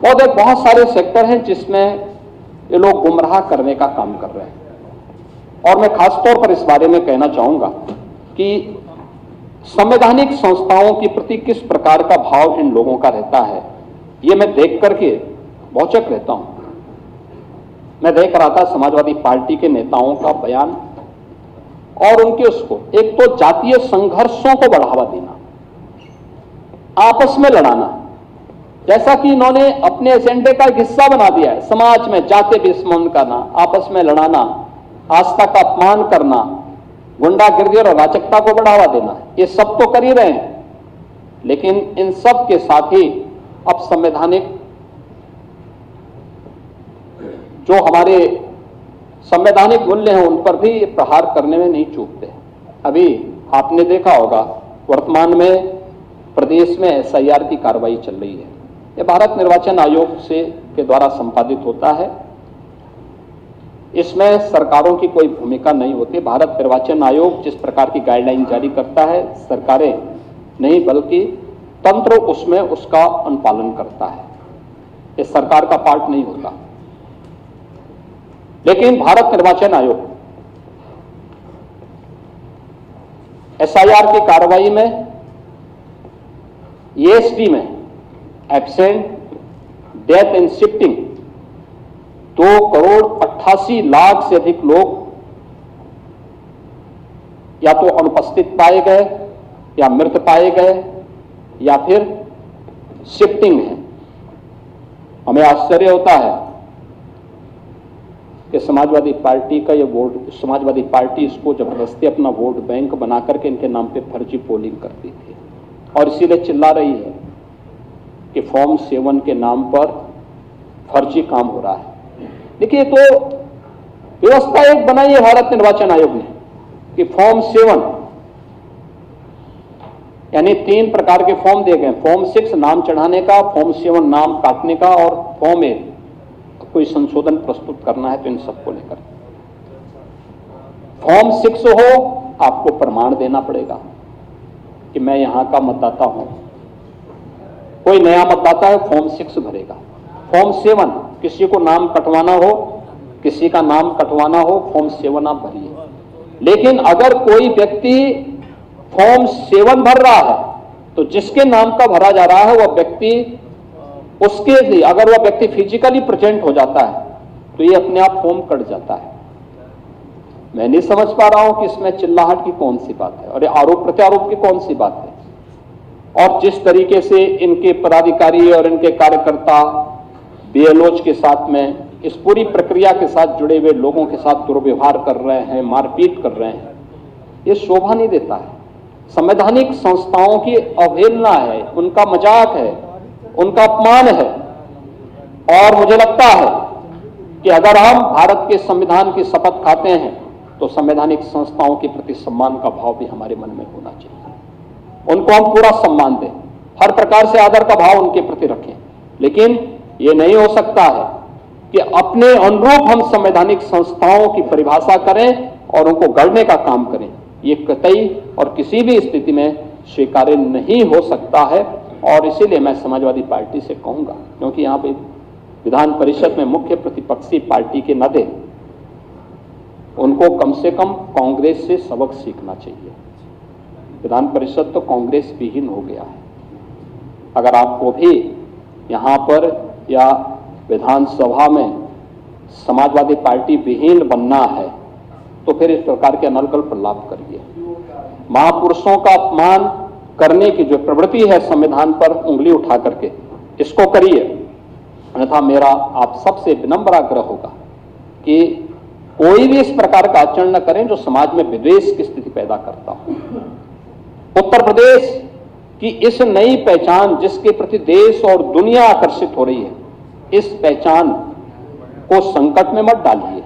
और एक बहुत सारे सेक्टर हैं जिसमें ये लोग गुमराह करने का काम कर रहे हैं। और मैं खासतौर पर इस बारे में कहना चाहूंगा कि संवैधानिक संस्थाओं के प्रति किस प्रकार का भाव इन लोगों का रहता है, ये मैं देख करके भौचक रहता हूं। मैं देख रहा था समाजवादी पार्टी के नेताओं का बयान और उनके उसको, एक तो जातीय संघर्षों को बढ़ावा देना, आपस में लड़ाना, जैसा कि इन्होंने अपने एजेंडे का एक हिस्सा बना दिया है। समाज में जाति दुश्मन करना, आपस में लड़ाना, आस्था का अपमान करना, गुंडागिर्दी और अराजकता को बढ़ावा देना, ये सब तो कर ही रहे हैं। लेकिन इन सब के साथ ही अब संवैधानिक जो हमारे संवैधानिक मूल्य हैं उन पर भी प्रहार करने में नहीं चूकते। अभी आपने देखा होगा वर्तमान में प्रदेश में एसआईआर की कार्रवाई चल रही है। यह भारत निर्वाचन आयोग के द्वारा संपादित होता है। इसमें सरकारों की कोई भूमिका नहीं होती। भारत निर्वाचन आयोग जिस प्रकार की गाइडलाइन जारी करता है, सरकारें नहीं बल्कि तंत्र उसमें उसका अनुपालन करता है। ये सरकार का पार्ट नहीं होता। लेकिन भारत निर्वाचन आयोग एसआईआर की कार्रवाई में ईएसडी में एब्सेंट, डेथ एंड शिफ्टिंग 2,88,00,000 से अधिक लोग या तो अनुपस्थित पाए गए या मृत पाए गए या फिर शिफ्टिंग है। हमें आश्चर्य होता है कि समाजवादी पार्टी का ये वोट, समाजवादी पार्टी इसको जबरदस्ती अपना वोट बैंक बना करके इनके नाम पे फर्जी पोलिंग करती थी और इसीलिए चिल्ला रही है कि फॉर्म 7 के नाम पर फर्जी काम हो रहा है। देखिए, तो व्यवस्था एक बनाई है भारत निर्वाचन आयोग ने कि फॉर्म 7 यानी 3 प्रकार के फॉर्म दिए गए। फॉर्म 6 नाम चढ़ाने का, फॉर्म 7 नाम काटने का और फॉर्म 8 कोई संशोधन प्रस्तुत करना है तो इन सबको लेकर। फॉर्म 6 हो, आपको प्रमाण देना पड़ेगा कि मैं यहां का मतदाता हूं। कोई नया मतदाता है, फॉर्म 6 भरेगा। फॉर्म 7 किसी को नाम कटवाना हो, किसी का नाम कटवाना हो, फॉर्म 7 आप भरिए। लेकिन अगर कोई व्यक्ति फॉर्म 7 भर रहा है तो जिसके नाम का भरा जा रहा है वह व्यक्ति, उसके लिए अगर वह व्यक्ति फिजिकली प्रेजेंट हो जाता है तो ये अपने आप फॉर्म कट जाता है। मैं नहीं समझ पा रहा हूं कि इसमें चिल्लाहट की कौन सी बात है और ये आरोप प्रत्यारोप की कौन सी बात है। और जिस तरीके से इनके पदाधिकारी और इनके कार्यकर्ता बीएलओज के साथ में इस पूरी प्रक्रिया के साथ जुड़े हुए लोगों के साथ दुर्व्यवहार कर रहे हैं, मारपीट कर रहे हैं, ये शोभा नहीं देता है। संवैधानिक संस्थाओं की अवहेलना है, उनका मजाक है, उनका अपमान है। और मुझे लगता है कि अगर हम भारत के संविधान की शपथ खाते हैं तो संवैधानिक संस्थाओं के प्रति सम्मान का भाव भी हमारे मन में होना चाहिए। उनको हम पूरा सम्मान दें, हर प्रकार से आदर का भाव उनके प्रति रखें। लेकिन ये नहीं हो सकता है कि अपने अनुरूप हम संवैधानिक संस्थाओं की परिभाषा करें और उनको गढ़ने का काम करें। ये कतई और किसी भी स्थिति में स्वीकार्य नहीं हो सकता है। और इसीलिए मैं समाजवादी पार्टी से कहूंगा, क्योंकि यहां पे विधान परिषद में मुख्य प्रतिपक्षी पार्टी के नाते उनको कम से कम कांग्रेस से सबक सीखना चाहिए। विधान परिषद तो कांग्रेस विहीन हो गया है। अगर आपको भी यहां पर या विधानसभा में समाजवादी पार्टी विहीन बनना है तो फिर इस प्रकार के अनर्गल प्रलाप करिए। महापुरुषों का अपमान करने की जो प्रवृत्ति है संविधान पर उंगली उठा करके, इसको करिए। अन्यथा मेरा आप सबसे विनम्र आग्रह होगा कि कोई भी इस प्रकार का आचरण न करें जो समाज में विद्वेष की स्थिति पैदा करता हो। उत्तर प्रदेश की इस नई पहचान जिसके प्रति देश और दुनिया आकर्षित हो रही है, इस पहचान को संकट में मत डालिए।